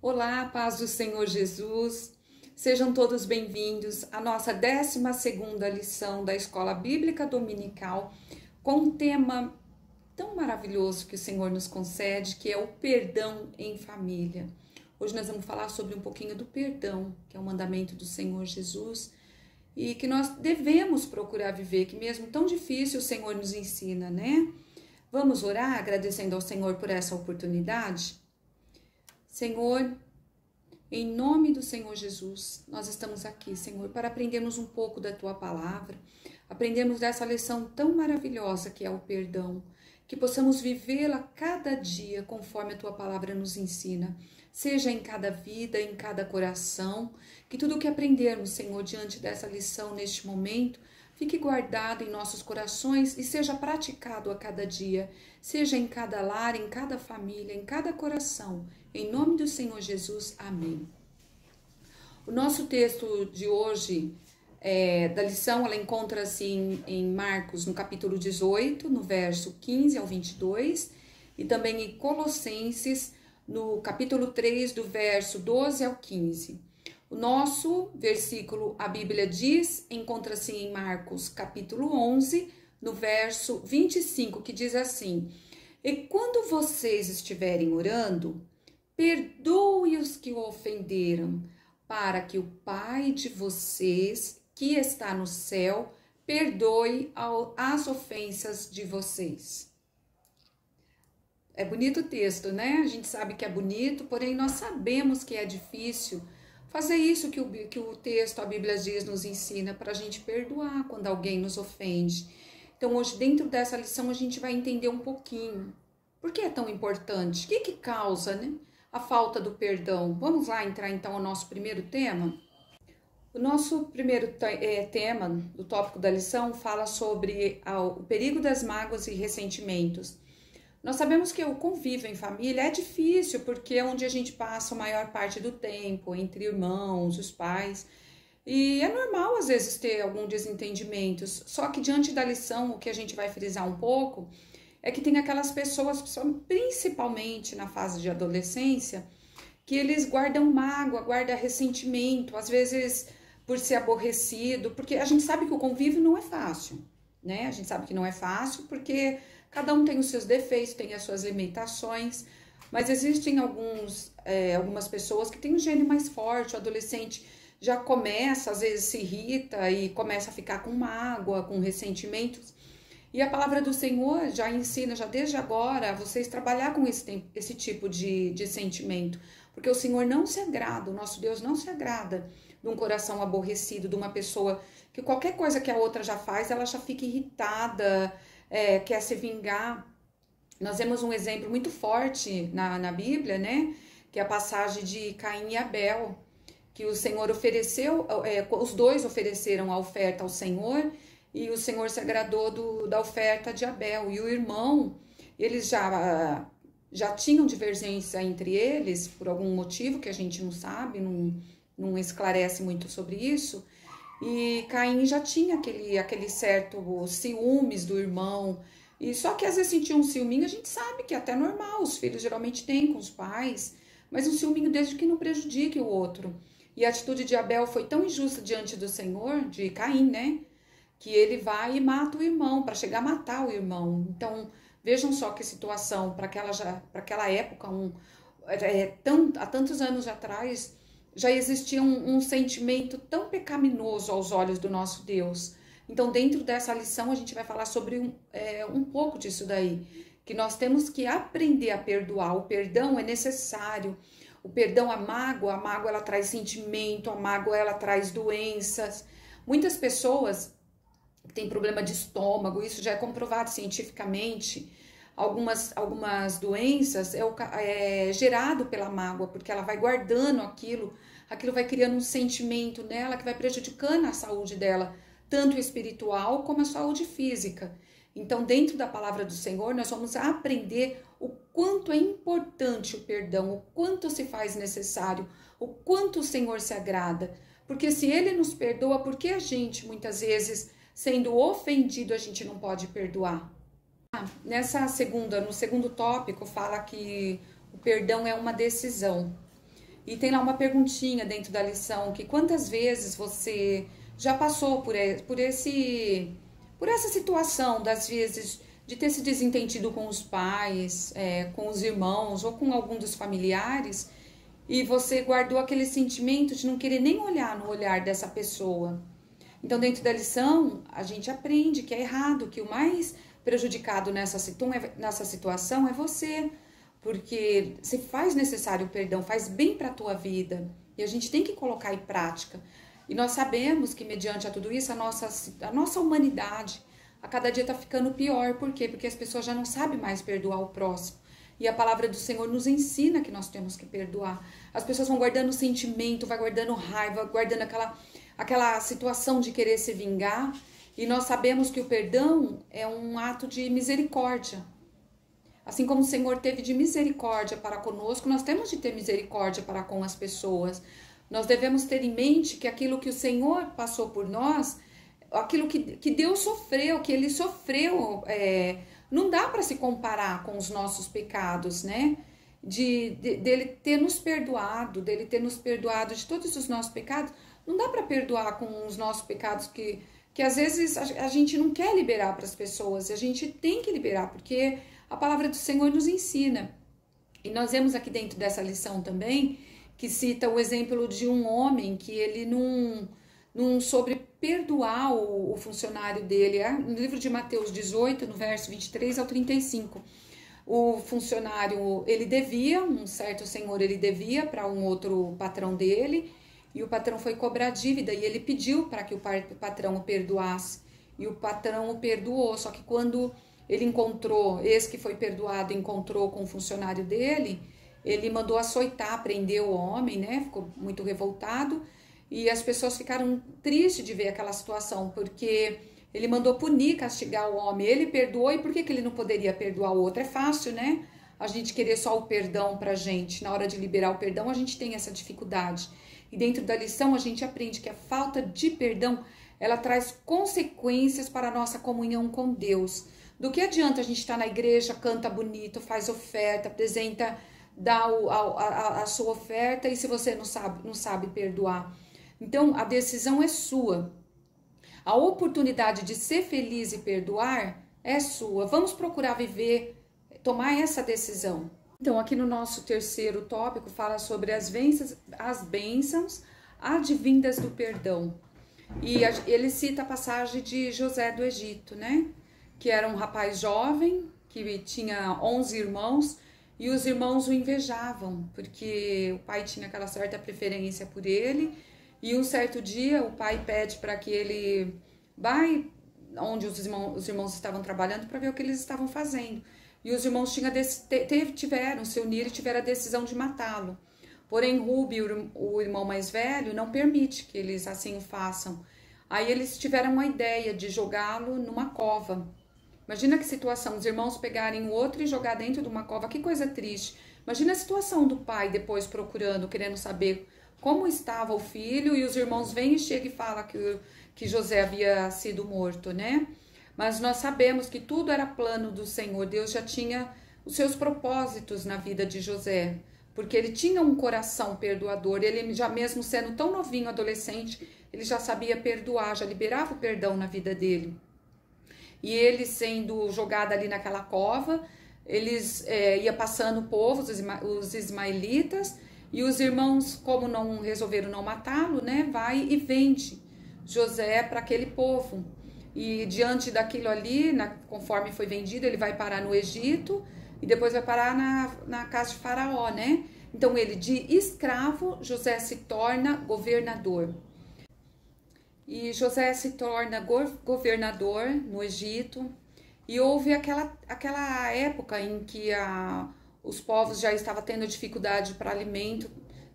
Olá, paz do Senhor Jesus. Sejam todos bem-vindos à nossa 12ª lição da Escola Bíblica Dominical, com um tema tão maravilhoso que o Senhor nos concede, que é o perdão em família. Hoje nós vamos falar sobre um pouquinho do perdão, que é o mandamento do Senhor Jesus, e que nós devemos procurar viver, que mesmo tão difícil o Senhor nos ensina, né? Vamos orar agradecendo ao Senhor por essa oportunidade? Senhor, em nome do Senhor Jesus, nós estamos aqui, Senhor, para aprendermos um pouco da Tua Palavra, aprendermos dessa lição tão maravilhosa que é o perdão, que possamos vivê-la cada dia conforme a Tua Palavra nos ensina, seja em cada vida, em cada coração, que tudo o que aprendermos, Senhor, diante dessa lição neste momento, fique guardado em nossos corações e seja praticado a cada dia, seja em cada lar, em cada família, em cada coração. Em nome do Senhor Jesus, amém. O nosso texto de hoje, da lição, ela encontra-se em Marcos, no capítulo 18, no verso 15 ao 22, e também em Colossenses, no capítulo 3, do verso 12 ao 15. O nosso versículo, a Bíblia diz, encontra-se em Marcos, capítulo 11, no verso 25, que diz assim: E quando vocês estiverem orando, perdoe os que o ofenderam, para que o Pai de vocês, que está no céu, perdoe as ofensas de vocês. É bonito o texto, né? A gente sabe que é bonito, porém nós sabemos que é difícil fazer isso que o texto, a Bíblia diz, nos ensina, para a gente perdoar quando alguém nos ofende. Então hoje, dentro dessa lição, a gente vai entender um pouquinho. Por que é tão importante? O que causa, né, a falta do perdão? Vamos lá entrar então no nosso primeiro tema? O nosso primeiro tema do tópico da lição fala sobre o perigo das mágoas e ressentimentos. Nós sabemos que o convívio em família é difícil, porque é onde a gente passa a maior parte do tempo, entre irmãos, os pais. E é normal, às vezes, ter algum desentendimento. Só que, diante da lição, o que a gente vai frisar um pouco é que tem aquelas pessoas, principalmente na fase de adolescência, que eles guardam mágoa, guardam ressentimento, às vezes por ser aborrecido, porque a gente sabe que o convívio não é fácil, né? A gente sabe que não é fácil porque cada um tem os seus defeitos, tem as suas limitações, mas existem algumas pessoas que têm um gênio mais forte. O adolescente já começa, às vezes se irrita e começa a ficar com mágoa, com ressentimentos. E a palavra do Senhor já ensina, já desde agora, a vocês trabalhar com esse tipo de sentimento. Porque o Senhor não se agrada, o nosso Deus não se agrada de um coração aborrecido, de uma pessoa que qualquer coisa que a outra já faz, ela já fica irritada, quer se vingar. Nós vemos um exemplo muito forte na Bíblia, né? Que é a passagem de Caim e Abel, que o Senhor ofereceu, os dois ofereceram a oferta ao Senhor, e o Senhor se agradou da oferta de Abel. E o irmão, eles já tinham divergência entre eles, por algum motivo que a gente não sabe, não esclarece muito sobre isso. E Caim já tinha aquele certo ciúmes do irmão. E só que às vezes sentia um ciúminho, a gente sabe que é até normal, os filhos geralmente têm com os pais, mas um ciúminho desde que não prejudique o outro. E a atitude de Abel foi tão injusta diante do Senhor, de Caim, né? Que ele vai e mata o irmão, para chegar a matar o irmão. Então, vejam só que situação, para aquela época, há tantos anos atrás, já existia um sentimento tão pecaminoso aos olhos do nosso Deus. Então, dentro dessa lição, a gente vai falar sobre um pouco disso daí, que nós temos que aprender a perdoar. O perdão é necessário. O perdão, a mágoa ela traz sentimento, a mágoa ela traz doenças. Muitas pessoas têm problema de estômago, isso já é comprovado cientificamente. Algumas doenças é gerado pela mágoa, porque ela vai guardando aquilo vai criando um sentimento nela que vai prejudicando a saúde dela, tanto espiritual como a saúde física. Então, dentro da palavra do Senhor, nós vamos aprender o quanto é importante o perdão, o quanto se faz necessário, o quanto o Senhor se agrada. Porque se Ele nos perdoa, por que a gente, muitas vezes, sendo ofendido, a gente não pode perdoar? No segundo tópico, fala que o perdão é uma decisão. E tem lá uma perguntinha dentro da lição, que quantas vezes você já passou por essa situação, das vezes de ter se desentendido com os pais, com os irmãos ou com algum dos familiares, e você guardou aquele sentimento de não querer nem olhar no olhar dessa pessoa. Então, dentro da lição, a gente aprende que é errado, que o mais prejudicado nessa situação é você, porque se faz necessário o perdão, faz bem para a tua vida, e a gente tem que colocar em prática. E nós sabemos que, mediante a tudo isso, a nossa humanidade a cada dia está ficando pior. Por quê? Porque as pessoas já não sabem mais perdoar o próximo. E a palavra do Senhor nos ensina que nós temos que perdoar. As pessoas vão guardando sentimento, vai guardando raiva, guardando aquela situação de querer se vingar. E nós sabemos que o perdão é um ato de misericórdia. Assim como o Senhor teve de misericórdia para conosco, nós temos de ter misericórdia para com as pessoas. Nós devemos ter em mente que aquilo que o Senhor passou por nós, aquilo que Deus sofreu, que Ele sofreu, não dá para se comparar com os nossos pecados, né? Dele ter nos perdoado, de todos os nossos pecados. Não dá para perdoar com os nossos pecados que às vezes a gente não quer liberar para as pessoas. A gente tem que liberar, porque a palavra do Senhor nos ensina. E nós vemos aqui dentro dessa lição também, que cita o exemplo de um homem que ele não soube perdoar o funcionário dele. No livro de Mateus 18, no verso 23 ao 35. O funcionário, ele devia, um certo senhor, ele devia para um outro patrão dele, e o patrão foi cobrar dívida, e ele pediu para que o patrão o perdoasse, e o patrão o perdoou. Só que quando ele esse que foi perdoado, encontrou com o funcionário dele, ele mandou açoitar, prendeu o homem, né? Ficou muito revoltado, e as pessoas ficaram tristes de ver aquela situação, porque ele mandou punir, castigar o homem. Ele perdoou, e por que ele não poderia perdoar o outro? É fácil, né? A gente querer só o perdão pra gente. Na hora de liberar o perdão, a gente tem essa dificuldade. E dentro da lição, a gente aprende que a falta de perdão, ela traz consequências para a nossa comunhão com Deus. Do que adianta a gente estar na igreja, canta bonito, faz oferta, apresenta, dá a sua oferta, e se você não sabe perdoar? Então, a decisão é sua. A oportunidade de ser feliz e perdoar é sua. Vamos procurar tomar essa decisão. Então, aqui no nosso terceiro tópico, fala sobre as bênçãos advindas do perdão. E ele cita a passagem de José do Egito, né? Que era um rapaz jovem, que tinha 11 irmãos, e os irmãos o invejavam, porque o pai tinha aquela certa preferência por ele. E um certo dia o pai pede para que ele vá onde os irmãos estavam trabalhando para ver o que eles estavam fazendo. E os irmãos se uniram e tiveram a decisão de matá-lo. Porém, Rubem, o irmão mais velho, não permite que eles assim o façam. Aí eles tiveram uma ideia de jogá-lo numa cova. Imagina que situação, os irmãos pegarem o outro e jogar dentro de uma cova. Que coisa triste. Imagina a situação do pai depois procurando, querendo saber como estava o filho, e os irmãos vêm e chegam e falam que José havia sido morto, né? Mas nós sabemos que tudo era plano do Senhor. Deus já tinha os seus propósitos na vida de José, porque ele tinha um coração perdoador. Ele, já mesmo sendo tão novinho, adolescente, ele já sabia perdoar, já liberava o perdão na vida dele. E ele sendo jogado ali naquela cova, ia passando o povo, os ismaelitas, e os irmãos, como não resolveram não matá-lo, né, vai e vende José para aquele povo. E diante daquilo ali, conforme foi vendido, ele vai parar no Egito e depois vai parar na casa de Faraó, né? Então ele, de escravo, José se torna governador. E José se torna governador no Egito. E houve aquela época em que os povos já estavam tendo dificuldade para alimento,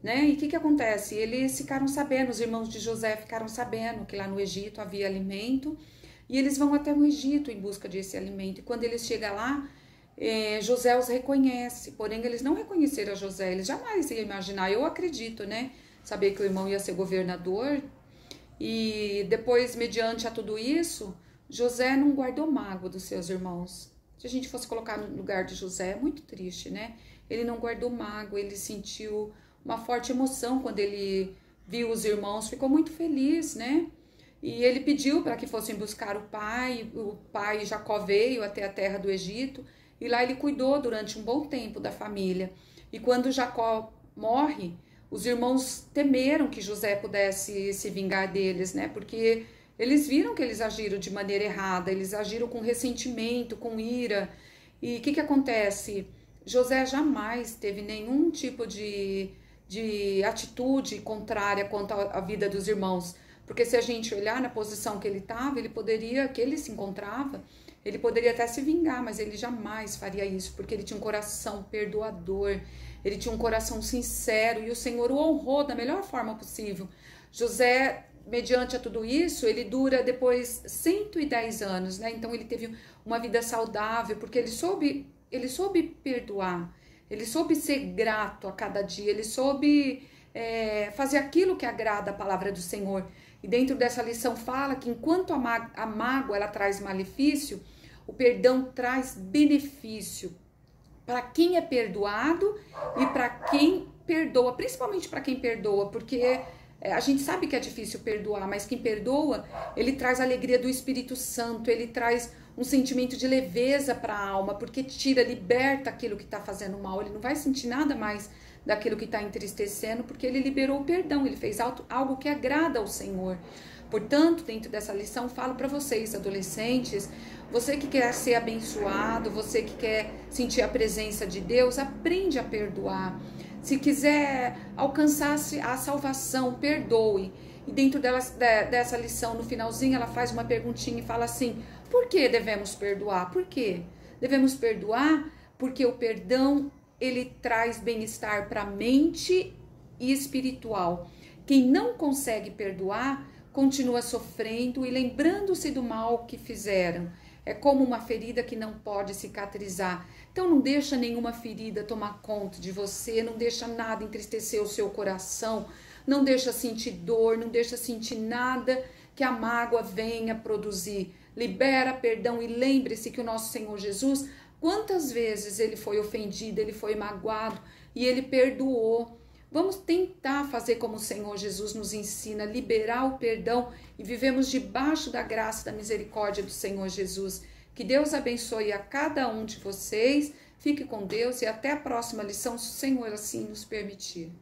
né? E o que acontece? Eles ficaram sabendo, os irmãos de José ficaram sabendo que lá no Egito havia alimento, e eles vão até o Egito em busca desse alimento. E quando eles chegam lá, José os reconhece, porém eles não reconheceram a José, eles jamais iam imaginar, eu acredito, né? Saber que o irmão ia ser governador. E depois, mediante a tudo isso, José não guardou mágoa dos seus irmãos. Se a gente fosse colocar no lugar de José, é muito triste, né? Ele não guardou mágoa, ele sentiu uma forte emoção quando ele viu os irmãos, ficou muito feliz, né? E ele pediu para que fossem buscar o pai Jacó veio até a terra do Egito, e lá ele cuidou durante um bom tempo da família. E quando Jacó morre, os irmãos temeram que José pudesse se vingar deles, né? Porque eles viram que eles agiram de maneira errada, eles agiram com ressentimento, com ira. E o que acontece? José jamais teve nenhum tipo de atitude contrária quanto à vida dos irmãos. Porque se a gente olhar na posição que ele estava, que ele se encontrava, ele poderia até se vingar, mas ele jamais faria isso, porque ele tinha um coração perdoador, ele tinha um coração sincero, e o Senhor o honrou da melhor forma possível. José, mediante a tudo isso, ele dura depois 110 anos, né? Então ele teve uma vida saudável, porque ele soube perdoar, ele soube ser grato a cada dia, ele soube fazer aquilo que agrada a palavra do Senhor. E dentro dessa lição fala que enquanto a mágoa ela traz malefício, o perdão traz benefício para quem é perdoado e para quem perdoa, principalmente para quem perdoa, porque a gente sabe que é difícil perdoar, mas quem perdoa, ele traz a alegria do Espírito Santo, ele traz um sentimento de leveza para a alma, porque liberta aquilo que está fazendo mal, ele não vai sentir nada mais daquilo que está entristecendo, porque ele liberou o perdão, ele fez algo que agrada ao Senhor. Portanto, dentro dessa lição, falo para vocês, adolescentes, você que quer ser abençoado, você que quer sentir a presença de Deus, aprende a perdoar. Se quiser alcançar a salvação, perdoe. E dentro dessa lição, no finalzinho, ela faz uma perguntinha e fala assim: por que devemos perdoar? Por quê? Devemos perdoar porque o perdão, ele traz bem-estar para a mente e espiritual. Quem não consegue perdoar, continua sofrendo e lembrando-se do mal que fizeram. É como uma ferida que não pode cicatrizar. Então não deixa nenhuma ferida tomar conta de você, não deixa nada entristecer o seu coração, não deixa sentir dor, não deixa sentir nada que a mágoa venha produzir. Libera perdão e lembre-se que o nosso Senhor Jesus, quantas vezes ele foi ofendido, ele foi magoado e ele perdoou. Vamos tentar fazer como o Senhor Jesus nos ensina, liberar o perdão e vivemos debaixo da graça e da misericórdia do Senhor Jesus. Que Deus abençoe a cada um de vocês. Fique com Deus e até a próxima lição, se o Senhor assim nos permitir.